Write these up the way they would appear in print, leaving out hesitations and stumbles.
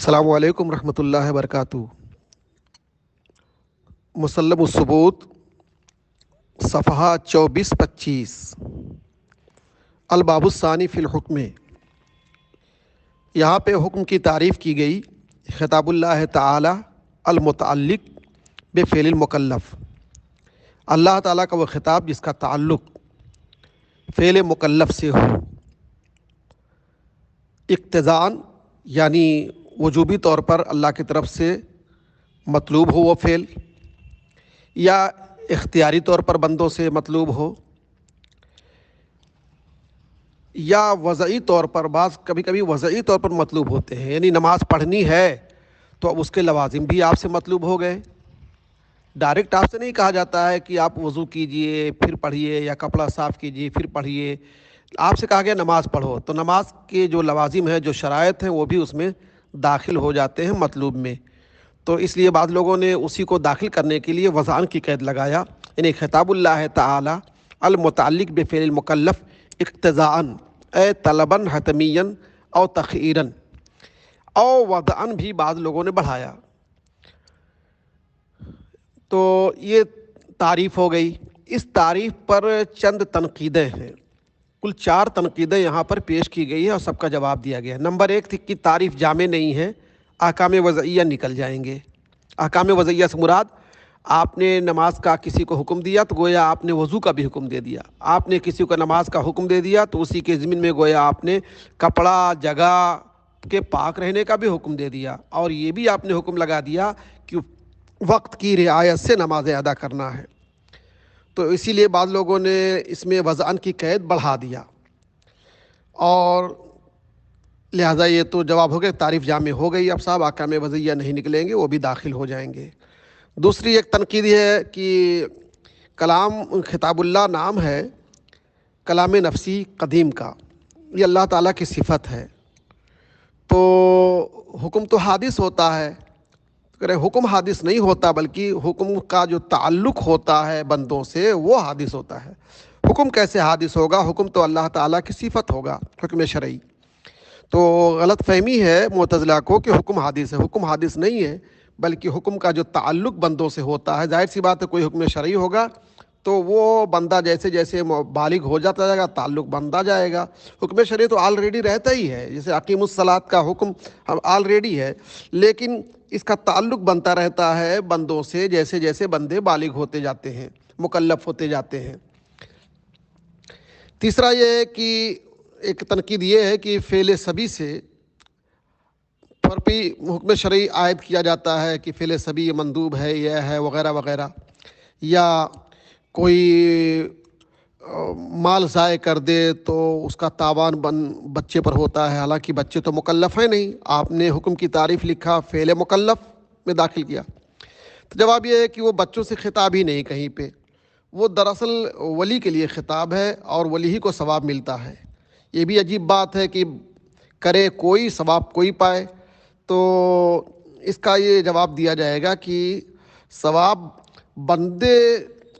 السلام علیکم ورحمۃ اللہ وبرکاتہ۔ مسلم الثبوت صفحہ 24-25 الباب الثانی فی الحکم۔ یہاں پہ حکم کی تعریف کی گئی، خطاب اللہ تعالی المتعلق بفعل المکلف، اللہ تعالیٰ کا وہ خطاب جس کا تعلق فعل مکلف سے ہو، اقتضاءً یعنی وجوبی طور پر اللہ کی طرف سے مطلوب ہو وہ فعل، یا اختیاری طور پر بندوں سے مطلوب ہو، یا وضعی طور پر، بعض کبھی کبھی وضعی طور پر مطلوب ہوتے ہیں، یعنی نماز پڑھنی ہے تو اب اس کے لوازم بھی آپ سے مطلوب ہو گئے۔ ڈائریکٹ آپ سے نہیں کہا جاتا ہے کہ آپ وضو کیجئے پھر پڑھیے، یا کپڑا صاف کیجئے پھر پڑھیے، آپ سے کہا گیا نماز پڑھو، تو نماز کے جو لوازم ہیں، جو شرائط ہیں، وہ بھی اس میں داخل ہو جاتے ہیں مطلوب میں۔ تو اس لیے بعض لوگوں نے اسی کو داخل کرنے کے لیے وضعاً کی قید لگایا، یعنی خطاب اللہ تعالی المتعلق بفعل المکلف اقتضاءً اے طلباً حتمیاً او تخییراً، او وضعاً بھی بعض لوگوں نے بڑھایا۔ تو یہ تعریف ہو گئی۔ اس تعریف پر چند تنقیدیں ہیں، کل 4 تنقیدیں یہاں پر پیش کی گئی ہیں اور سب کا جواب دیا گیا ہے۔ نمبر 1 تھی کہ تعریف جامع نہیں ہے، احکام وضعیہ نکل جائیں گے۔ احکام وضعیہ سے مراد، آپ نے نماز کا کسی کو حکم دیا تو گویا آپ نے وضو کا بھی حکم دے دیا، آپ نے کسی کو نماز کا حکم دے دیا تو اسی کے ضمن میں گویا آپ نے کپڑا جگہ کے پاک رہنے کا بھی حکم دے دیا، اور یہ بھی آپ نے حکم لگا دیا کہ وقت کی رعایت سے نمازیں ادا کرنا ہے۔ تو اسی لیے بعض لوگوں نے اس میں وضعاً کی قید بڑھا دیا، اور لہٰذا یہ تو جواب ہو گیا، تعریف جامع ہو گئی۔ اب صاحب احکام وضعیہ نہیں نکلیں گے، وہ بھی داخل ہو جائیں گے۔ دوسری ایک تنقید یہ ہے کہ کلام خطاب اللہ نام ہے کلام نفسی قدیم کا، یہ اللہ تعالیٰ کی صفت ہے، تو حکم تو حادث ہوتا ہے، حکم حادث نہیں ہوتا، بلکہ حکم کا جو تعلق ہوتا ہے بندوں سے وہ حادث ہوتا ہے۔ حکم کیسے حادث ہوگا؟ حکم تو اللہ تعالیٰ کی صفت ہوگا، حکم شرعی۔ تو غلط فہمی ہے معتزلہ کو کہ حکم حادث ہے، حکم حادث نہیں ہے، بلکہ حکم کا جو تعلق بندوں سے ہوتا ہے، ظاہر سی بات ہے کوئی حکم شرعی ہوگا تو وہ بندہ جیسے جیسے بالغ ہو جاتا جائے گا تعلق بنتا جائے گا۔ حکم شرعی تو آلریڈی رہتا ہی ہے، جیسے اقیم الصلاۃ کا حکم آلریڈی ہے، لیکن اس کا تعلق بنتا رہتا ہے بندوں سے جیسے جیسے بندے بالغ ہوتے جاتے ہیں، مکلف ہوتے جاتے ہیں۔ تیسرا یہ ہے کہ ایک تنقید یہ ہے کہ فعل صبی سے پھرپی حکم شرعی عائد کیا جاتا ہے کہ فعل صبی یہ مندوب ہے، یہ ہے وغیرہ وغیرہ، یا کوئی مال ضائع کر دے تو اس کا تاوان بچے پر ہوتا ہے، حالانکہ بچے تو مکلف ہیں نہیں، آپ نے حکم کی تعریف لکھا فعل مکلف میں داخل کیا۔ تو جواب یہ ہے کہ وہ بچوں سے خطاب ہی نہیں کہیں پہ، وہ دراصل ولی کے لیے خطاب ہے اور ولی ہی کو ثواب ملتا ہے۔ یہ بھی عجیب بات ہے کہ کرے کوئی ثواب کوئی پائے، تو اس کا یہ جواب دیا جائے گا کہ ثواب بندے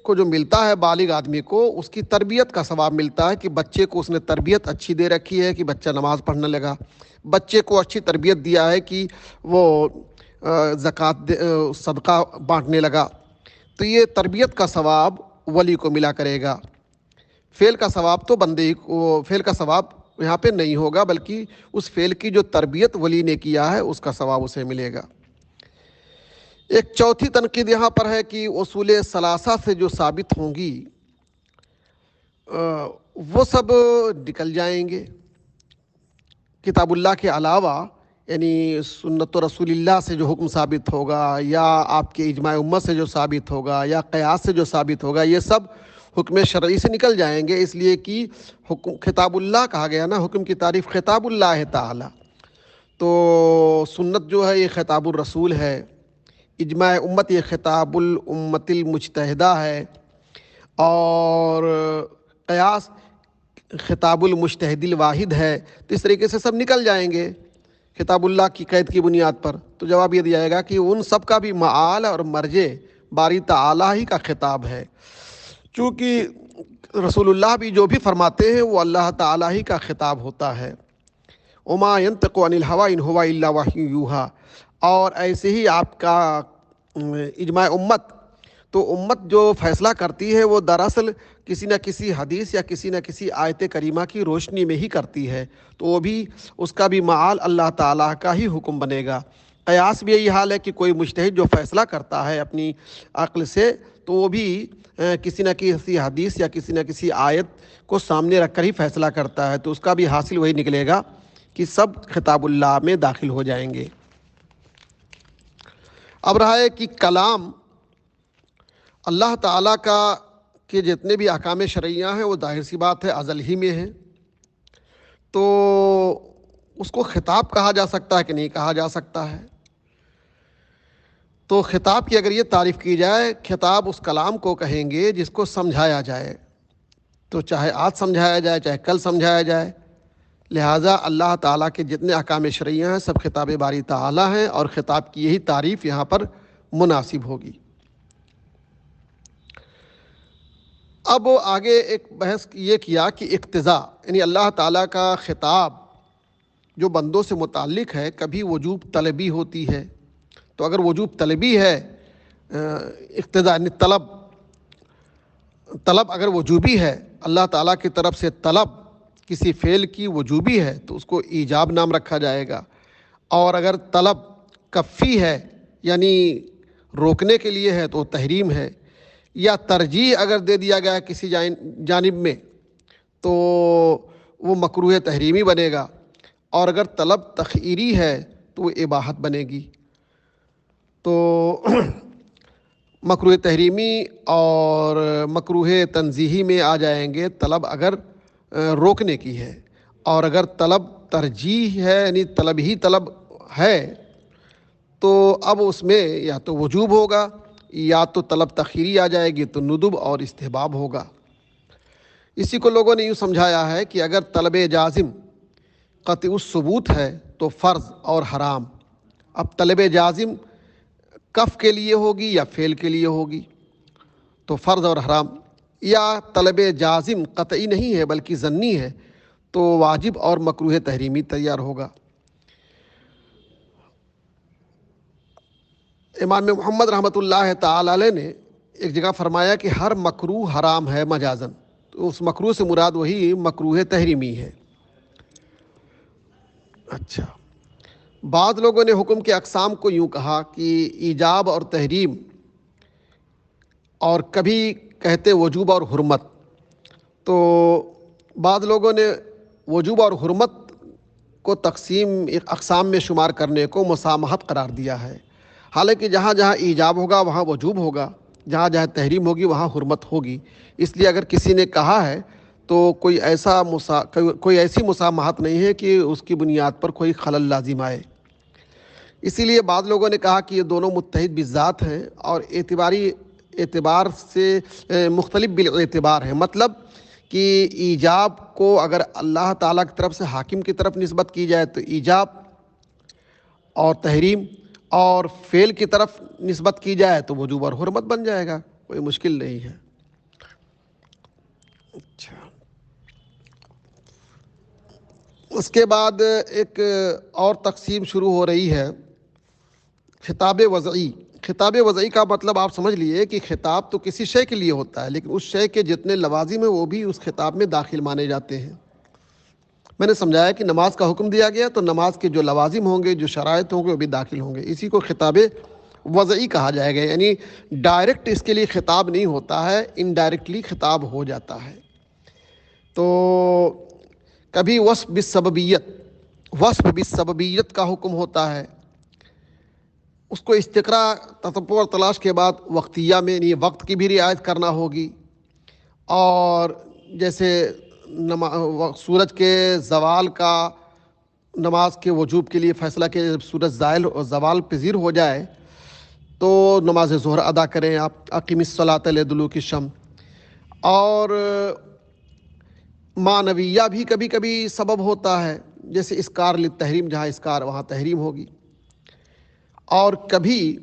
کو جو ملتا ہے بالغ آدمی کو، اس کی تربیت کا ثواب ملتا ہے کہ بچے کو اس نے تربیت اچھی دے رکھی ہے کہ بچہ نماز پڑھنے لگا، بچے کو اچھی تربیت دیا ہے کہ وہ زکوٰۃ صدقہ بانٹنے لگا، تو یہ تربیت کا ثواب ولی کو ملا کرے گا۔ فعل کا ثواب تو بندے کو، فعل کا ثواب یہاں پہ نہیں ہوگا، بلکہ اس فعل کی جو تربیت ولی نے کیا ہے اس کا ثواب اسے ملے گا۔ ایک چوتھی تنقید یہاں پر ہے کہ اصول ثلاثہ سے جو ثابت ہوں گی وہ سب نکل جائیں گے، کتاب اللہ کے علاوہ، یعنی سنت رسول اللہ سے جو حکم ثابت ہوگا، یا آپ کے اجماع امت سے جو ثابت ہوگا، یا قیاس سے جو ثابت ہوگا، یہ سب حکم شرعی سے نکل جائیں گے، اس لیے کہ حکم خطاب اللہ کہا گیا نا، حکم کی تعریف خطاب اللہ تعالی، تو سنت جو ہے یہ خطاب الرسول ہے، اجماع امت یہ خطاب الامت المجتہدہ ہے، اور قیاس خطاب المجتہد الواحد ہے۔ تو اس طریقے سے سب نکل جائیں گے خطاب اللہ کی قید کی بنیاد پر۔ تو جواب یہ دیا جائے گا کہ ان سب کا بھی معال اور مرجع باری تعالیٰ ہی کا خطاب ہے، چونکہ رسول اللہ بھی جو بھی فرماتے ہیں وہ اللہ تعالیٰ ہی کا خطاب ہوتا ہے، وما ينطق عن الهوى ان هو الا وحی یوحی، اور ایسے ہی آپ کا اجماع امت، تو امت جو فیصلہ کرتی ہے وہ دراصل کسی نہ کسی حدیث یا کسی نہ کسی آیت کریمہ کی روشنی میں ہی کرتی ہے، تو وہ بھی اس کا بھی معال اللہ تعالیٰ کا ہی حکم بنے گا۔ قیاس بھی یہی حال ہے کہ کوئی مجتہد جو فیصلہ کرتا ہے اپنی عقل سے، تو وہ بھی کسی نہ کسی حدیث یا کسی نہ کسی آیت کو سامنے رکھ کر ہی فیصلہ کرتا ہے، تو اس کا بھی حاصل وہی نکلے گا کہ سب خطاب اللہ میں داخل ہو جائیں گے۔ اب رہا ہے کہ کلام اللہ تعالیٰ کا کہ جتنے بھی احکام شرعیہ ہیں وہ ظاہر سی بات ہے ازل ہی میں ہیں، تو اس کو خطاب کہا جا سکتا ہے کہ نہیں کہا جا سکتا ہے؟ تو خطاب کی اگر یہ تعریف کی جائے، خطاب اس کلام کو کہیں گے جس کو سمجھایا جائے، تو چاہے آج سمجھایا جائے چاہے کل سمجھایا جائے، لہٰذا اللہ تعالیٰ کے جتنے احکام شرعیہ ہیں سب خطاب باری تعالیٰ ہیں، اور خطاب کی یہی تعریف یہاں پر مناسب ہوگی۔ اب آگے ایک بحث یہ کیا کہ اقتضاء، یعنی اللہ تعالیٰ کا خطاب جو بندوں سے متعلق ہے کبھی وجوب طلبی ہوتی ہے، تو اگر وجوب طلبی ہے، اقتضاء یعنی طلب اگر وجوبی ہے، اللہ تعالیٰ کی طرف سے طلب کسی فعل کی وجوبی ہے تو اس کو ایجاب نام رکھا جائے گا، اور اگر طلب کفی ہے یعنی روکنے کے لیے ہے تو تحریم ہے، یا ترجیح اگر دے دیا گیا کسی جانب میں تو وہ مکروہ تحریمی بنے گا، اور اگر طلب تخیری ہے تو وہ اباحت بنے گی۔ تو مکروہ تحریمی اور مکروہ تنزیہی میں آ جائیں گے طلب اگر روکنے کی ہے، اور اگر طلب ترجیح ہے یعنی طلب ہی طلب ہے تو اب اس میں یا تو وجوب ہوگا یا تو طلب تخیری آ جائے گی تو ندب اور استحباب ہوگا۔ اسی کو لوگوں نے یوں سمجھایا ہے کہ اگر طلب جازم قطع الثبوت ہے تو فرض اور حرام، اب طلب جازم کف کے لیے ہوگی یا فعل کے لیے ہوگی تو فرض اور حرام، یا طلب جازم قطعی نہیں ہے بلکہ ظنی ہے تو واجب اور مکروہ تحریمی تیار ہوگا۔ امام محمد رحمۃ اللہ تعالی علیہ نے ایک جگہ فرمایا کہ ہر مکروہ حرام ہے مجازن، تو اس مکروہ سے مراد وہی مکروہ تحریمی ہے۔ اچھا، بعض لوگوں نے حکم کے اقسام کو یوں کہا کہ ایجاب اور تحریم، اور کبھی کہتے وجوب اور حرمت، تو بعض لوگوں نے وجوب اور حرمت کو تقسیم اقسام میں شمار کرنے کو مسامحت قرار دیا ہے، حالانکہ جہاں جہاں ایجاب ہوگا وہاں وجوب ہوگا، جہاں جہاں تحریم ہوگی وہاں حرمت ہوگی، اس لیے اگر کسی نے کہا ہے تو کوئی ایسی مسامحت نہیں ہے کہ اس کی بنیاد پر کوئی خلل لازم آئے۔ اسی لیے بعض لوگوں نے کہا کہ یہ دونوں متحد بالذات ہیں اور اعتبار سے مختلف بالاعتبار ہیں، مطلب کہ ایجاب کو اگر اللہ تعالیٰ کی طرف سے حاکم کی طرف نسبت کی جائے تو ایجاب اور تحریم، اور فعل کی طرف نسبت کی جائے تو وجوب اور حرمت بن جائے گا، کوئی مشکل نہیں ہے۔ اچھا، اس کے بعد ایک اور تقسیم شروع ہو رہی ہے، خطاب وضعی۔ خطاب وضعی کا مطلب آپ سمجھ لیے کہ خطاب تو کسی شے کے لیے ہوتا ہے، لیکن اس شے کے جتنے لوازم ہیں وہ بھی اس خطاب میں داخل مانے جاتے ہیں۔ میں نے سمجھایا کہ نماز کا حکم دیا گیا تو نماز کے جو لوازم ہوں گے، جو شرائط ہوں گے وہ بھی داخل ہوں گے، اسی کو خطاب وضعی کہا جائے گا، یعنی ڈائریکٹ اس کے لیے خطاب نہیں ہوتا ہے، انڈائریکٹلی خطاب ہو جاتا ہے۔ تو کبھی وصف بالسببیت کا حکم ہوتا ہے، اس کو استقراء تتبع اور تلاش کے بعد وقتیہ میں یعنی وقت کی بھی رعایت کرنا ہوگی، اور جیسے سورج کے زوال کا نماز کے وجوب کے لیے فیصلہ کہ جب سورج زائل اور زوال پذیر ہو جائے تو نماز ظہر ادا کریں آپ، اقیم الصلاۃ لدلوک الشمس، اور معنویہ بھی کبھی کبھی سبب ہوتا ہے، جیسے اسکار للتحریم، جہاں اسکار وہاں تحریم ہوگی، اور کبھی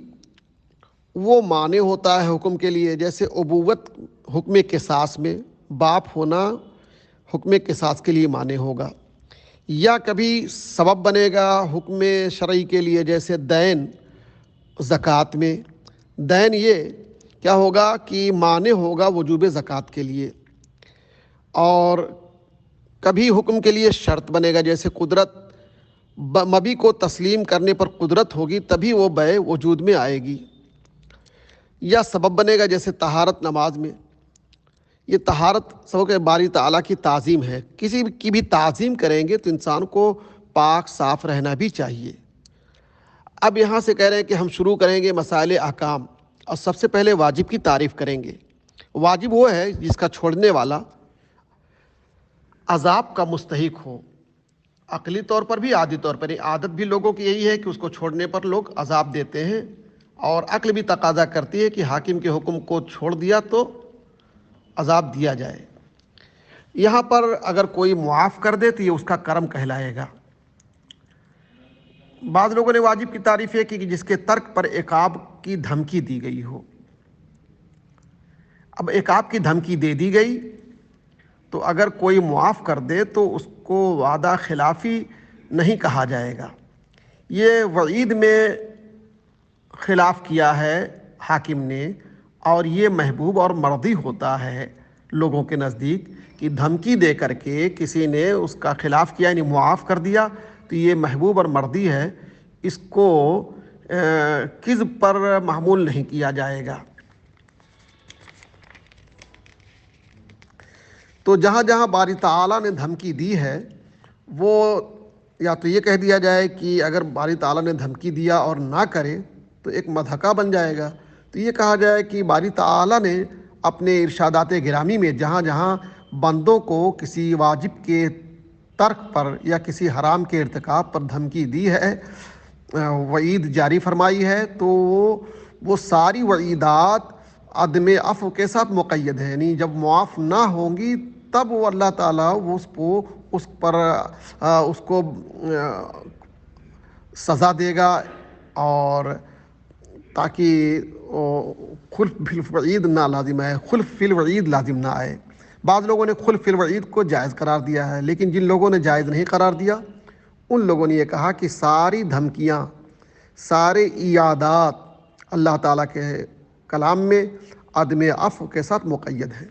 وہ معنی ہوتا ہے حکم کے لیے، جیسے ابوت حکم قصاص میں باپ ہونا حکم قصاص کے لیے معنی ہوگا، یا کبھی سبب بنے گا حکم شرعی کے لیے، جیسے دین زکوٰۃ میں دین یہ کیا ہوگا کہ مانع ہوگا وجوب زکوٰۃ کے لیے، اور کبھی حکم کے لیے شرط بنے گا، جیسے قدرت مبی کو تسلیم کرنے پر قدرت ہوگی تبھی وہ بیع وجود میں آئے گی، یا سبب بنے گا جیسے طہارت نماز میں۔ یہ طہارت سب کے باری تعالیٰ کی تعظیم ہے، کسی کی بھی تعظیم کریں گے تو انسان کو پاک صاف رہنا بھی چاہیے۔ اب یہاں سے کہہ رہے ہیں کہ ہم شروع کریں گے مسائل احکام، اور سب سے پہلے واجب کی تعریف کریں گے۔ واجب وہ ہے جس کا چھوڑنے والا عذاب کا مستحق ہو، عقلی طور پر بھی عادی طور پر۔ عادت بھی لوگوں کی یہی ہے کہ اس کو چھوڑنے پر لوگ عذاب دیتے ہیں، اور عقل بھی تقاضا کرتی ہے کہ حاکم کے حکم کو چھوڑ دیا تو عذاب دیا جائے۔ یہاں پر اگر کوئی معاف کر دے تو یہ اس کا کرم کہلائے گا۔ بعض لوگوں نے واجب کی تعریف یہ کی کہ جس کے ترک پر عقاب کی دھمکی دی گئی ہو۔ اب عقاب کی دھمکی دے دی گئی تو اگر کوئی معاف کر دے تو اس کو وعدہ خلافی نہیں کہا جائے گا۔ یہ وعید میں خلاف کیا ہے حاکم نے، اور یہ محبوب اور مرضی ہوتا ہے لوگوں کے نزدیک کہ دھمکی دے کر کے کسی نے اس کا خلاف کیا، یعنی معاف کر دیا، تو یہ محبوب اور مرضی ہے، اس کو کذب پر محمول نہیں کیا جائے گا۔ تو جہاں جہاں باری تعالیٰ نے دھمکی دی ہے وہ یا تو یہ کہہ دیا جائے کہ اگر باری تعالیٰ نے دھمکی دیا اور نہ کرے تو ایک مضحکہ بن جائے گا، تو یہ کہا جائے کہ باری تعالیٰ نے اپنے ارشادات گرامی میں جہاں جہاں بندوں کو کسی واجب کے ترک پر یا کسی حرام کے ارتکاب پر دھمکی دی ہے، وعید جاری فرمائی ہے، تو وہ ساری وعیدات عدم عفو کے ساتھ مقید ہے، یعنی جب معاف نہ ہوں گی تب وہ اللہ تعالیٰ اس کو سزا دے گا، اور تاکہ خلف فی الوعید نہ لازم آئے، خلف فی الوعید لازم نہ آئے۔ بعض لوگوں نے خلف فی الوعید کو جائز قرار دیا ہے، لیکن جن لوگوں نے جائز نہیں قرار دیا ان لوگوں نے یہ کہا کہ ساری دھمکیاں، سارے ایادات اللہ تعالیٰ کے کلام میں عدم عفو کے ساتھ مقید ہیں۔